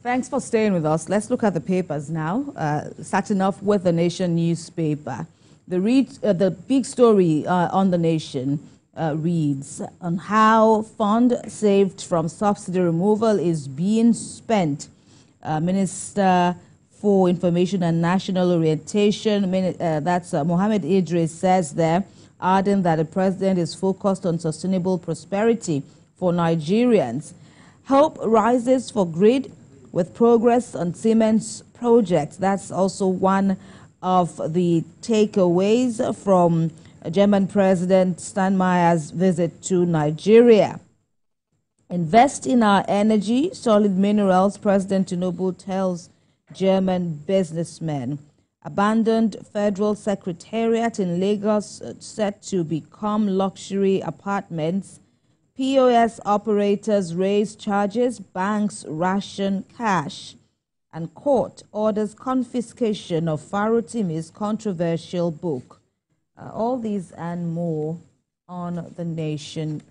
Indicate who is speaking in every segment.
Speaker 1: Thanks for staying with us. Let's look at the papers now, starting off with the Nation newspaper. The big story on the Nation reads on how fund saved from subsidy removal is being spent. Minister for Information and National Orientation, that's Mohammed Idris, says there, adding that the president is focused on sustainable prosperity for Nigerians. Hope rises for grid with progress on Siemens project. That's also one of the takeaways from German President Steinmeier's visit to Nigeria. Invest in our energy, solid minerals, President Tinubu tells German businessmen. Abandoned federal secretariat in Lagos set to become luxury apartments. POS operators raise charges, banks ration cash, and court orders confiscation of Farotimi's controversial book. All these and more on the Nation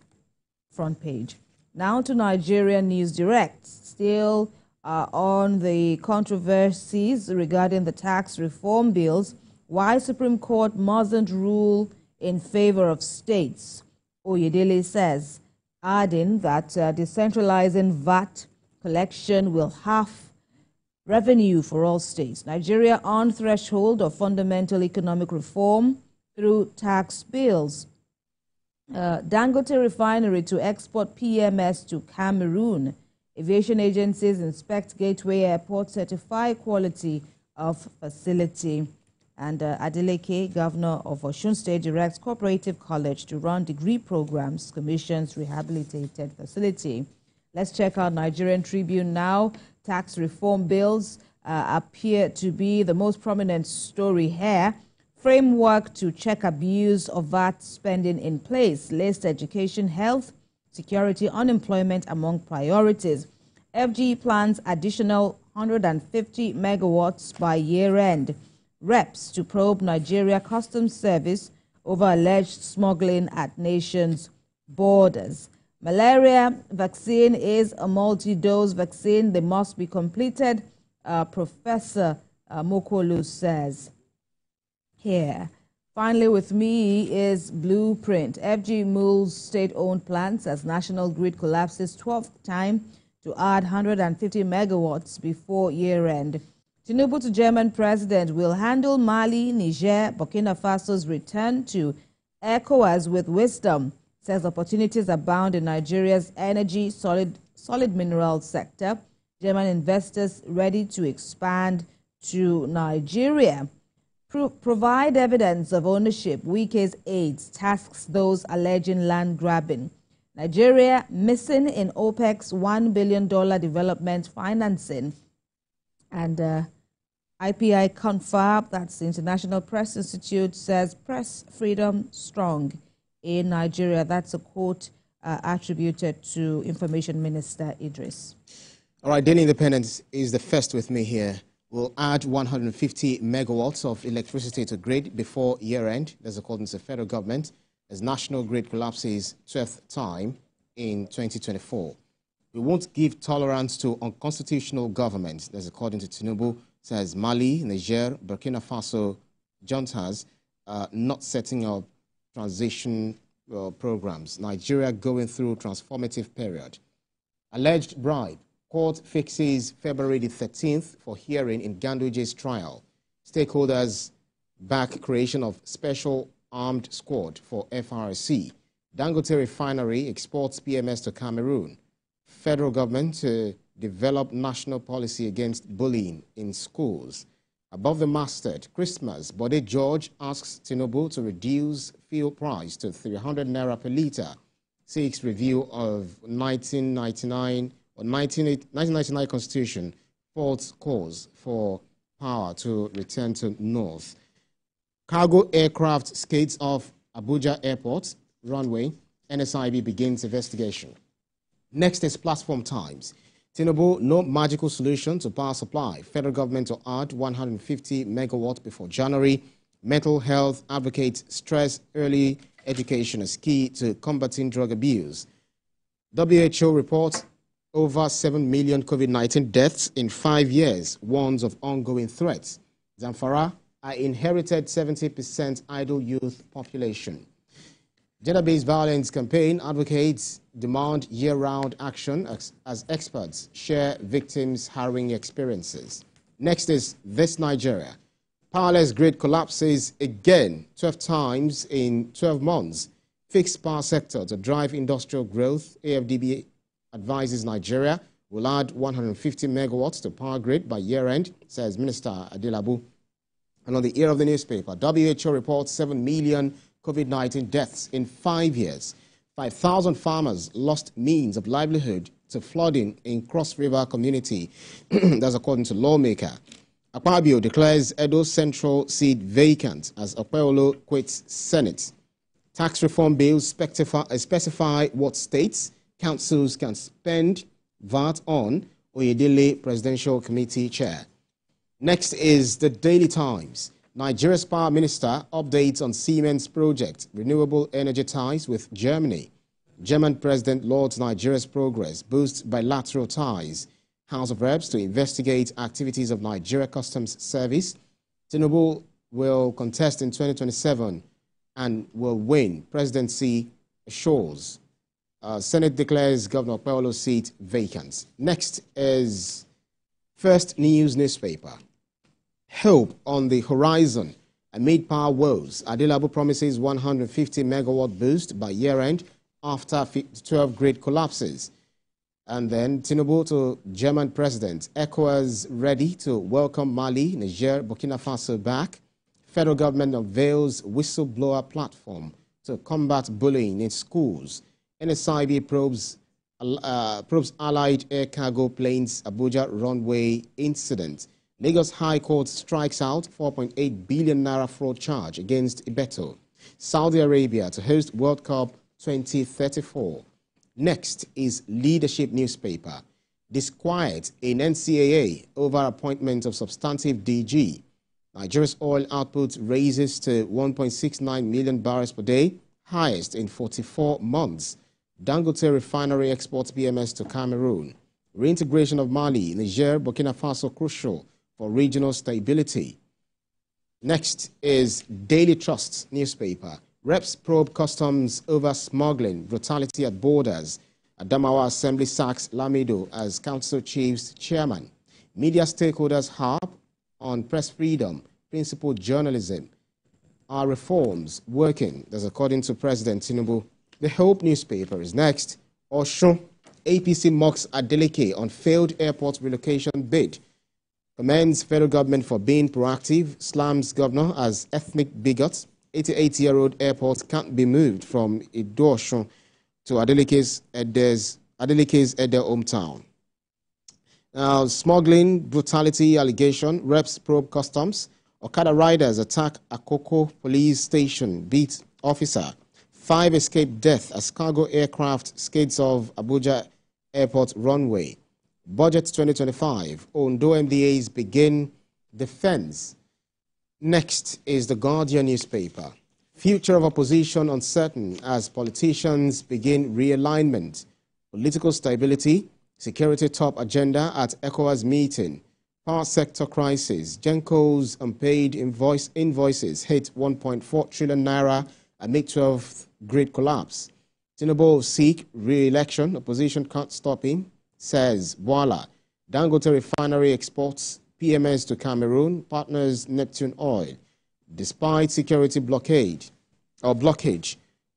Speaker 1: front page. Now to Nigerian News Direct, still on the controversies regarding the tax reform bills, why Supreme Court mustn't rule in favor of states, Oyedele says, adding that decentralizing VAT collection will halve revenue for all states. Nigeria on threshold of fundamental economic reform through tax bills. Dangote refinery to export PMS to Cameroon. Aviation agencies inspect gateway airport, certify quality of facility. And Adeleke, governor of Osun State, directs Cooperative College to run degree programs, commissions rehabilitated facility. Let's check out Nigerian Tribune now. Tax reform bills appear to be the most prominent story here. Framework to check abuse of VAT spending in place. List education, health, security, unemployment among priorities. FG plans additional 150 megawatts by year end. Reps to probe Nigeria Customs Service over alleged smuggling at nation's borders. Malaria vaccine is a multi-dose vaccine. They must be completed, Professor Mokolu says here. Finally, with me is Blueprint. FG moves state-owned plants as national grid collapses 12th time to add 150 megawatts before year-end. Tinubu to German president will handle Mali, Niger, Burkina Faso's return to ECOWAS with wisdom, says opportunities abound in Nigeria's energy, solid mineral sector. German investors ready to expand to Nigeria. Provide evidence of ownership. Wike's aides tasks those alleging land grabbing. Nigeria missing in OPEC's $1 billion development financing. And IPI confirmed, that's the International Press Institute, says press freedom strong in Nigeria. That's a quote attributed to Information Minister Idris.
Speaker 2: All right, Daily Independence is the first with me here. We'll add 150 megawatts of electricity to grid before year-end. That's according to the federal government, as national grid collapses 12th time in 2024. We won't give tolerance to unconstitutional government. That's according to Tinubu, says Mali, Niger, Burkina Faso juntas not setting up transition programs. Nigeria going through transformative period. Alleged bribe. Court fixes February the 13th for hearing in Ganduje's trial. Stakeholders back creation of special armed squad for FRC. Dangote refinery exports PMS to Cameroon. Federal government to develop national policy against bullying in schools. Above the masthead, Christmas, Bode George asks Tinubu to reduce fuel price to 300 naira per litre. Seeks review of 1999 Constitution, false cause for power to return to North. Cargo aircraft skates off Abuja Airport runway. NSIB begins investigation. Next is Platform Times. Tinubu, no magical solution to power supply. Federal government to add 150 megawatts before January. Mental health advocates stress early education is key to combating drug abuse. WHO reports over 7 million COVID-19 deaths in 5 years, warns of ongoing threats. Zamfara, I inherited 70% idle youth population. Gender-based violence campaign advocates demand year-round action as experts share victims' harrowing experiences. Next is This Nigeria. Powerless grid collapses again 12 times in 12 months. Fixed power sector to drive industrial growth. AFDB advises Nigeria will add 150 megawatts to power grid by year-end, says Minister Adelabu. And on the ear of the newspaper, WHO reports 7 million COVID-19 deaths in 5 years. 5,000 farmers lost means of livelihood to flooding in Cross River community. That's according to lawmaker. Akpabio declares Edo Central seat vacant as Okpebholo quits Senate. Tax reform bills specify what states, councils can spend VAT on. Oyedele Presidential Committee Chair. Next is the Daily Times. Nigeria's Power Minister updates on Siemens project, renewable energy ties with Germany. German President lauds Nigeria's progress, boosts bilateral ties. House of Reps to investigate activities of Nigeria Customs Service. Tinubu will contest in 2027 and will win. Presidency assures. Senate declares Governor Okpebholo's seat vacant. Next is First News newspaper. Hope on the horizon amid power woes. Adelabu promises 150 megawatt boost by year-end after 12 grid collapses. And then Tinubu to German president. ECOWAS ready to welcome Mali, Niger, Burkina Faso back. Federal government unveils whistleblower platform to combat bullying in schools. NSIB probes Allied air cargo planes Abuja runway incident. Lagos High Court strikes out 4.8 billion naira fraud charge against Ibeto. Saudi Arabia to host World Cup 2034. Next is Leadership newspaper. Disquiet in NCAA over appointment of substantive DG. Nigeria's oil output raises to 1.69 million barrels per day, highest in 44 months. Dangote refinery exports BMS to Cameroon. Reintegration of Mali, Niger, Burkina Faso crucial for regional stability. Next is Daily Trust newspaper. Reps probe customs over smuggling, brutality at borders. Adamawa Assembly sacks Lamido as council chief's chairman. Media stakeholders harp on press freedom, principled journalism. Are reforms working? That's according to President Tinubu. The Hope newspaper is next. Oshun, APC mocks Adeleke on failed airport relocation bid. Commends federal government for being proactive, slams governor as ethnic bigot. 88-year-old airport can't be moved from Ido-Oshun to Adeleke's Ede hometown. Now, smuggling, brutality allegation, reps probe customs. Okada riders attack Akoko police station, beat officer. 5 escape death as cargo aircraft skids off Abuja airport runway. Budget 2025, Ondo MDAs begin defense. Next is the Guardian newspaper. Future of opposition uncertain as politicians begin realignment. Political stability, security top agenda at ECOWAS meeting. Power sector crisis. Genco's unpaid invoices hit 1.4 trillion naira amid 12th grid collapse. Tinubu seek re-election. Opposition can't stop him, says Wala. Dangote refinery exports PMS to Cameroon, partners Neptune Oil. Despite security blockage,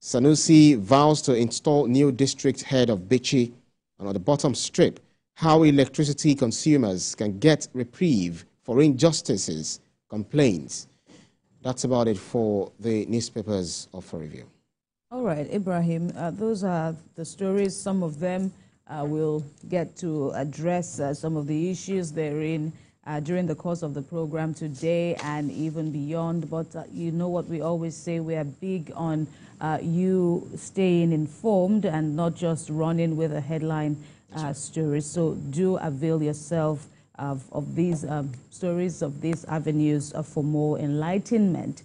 Speaker 2: Sanusi vows to install new district head of Bichi. And on the bottom strip, how electricity consumers can get reprieve for injustices, complaints. That's about it for the newspapers of for review.
Speaker 1: All right, Ibrahim, those are the stories. Some of them we'll get to address some of the issues therein during the course of the program today and even beyond. But you know what we always say, we are big on you staying informed and not just running with a headline story. So do avail yourself of these stories, of these avenues for more enlightenment.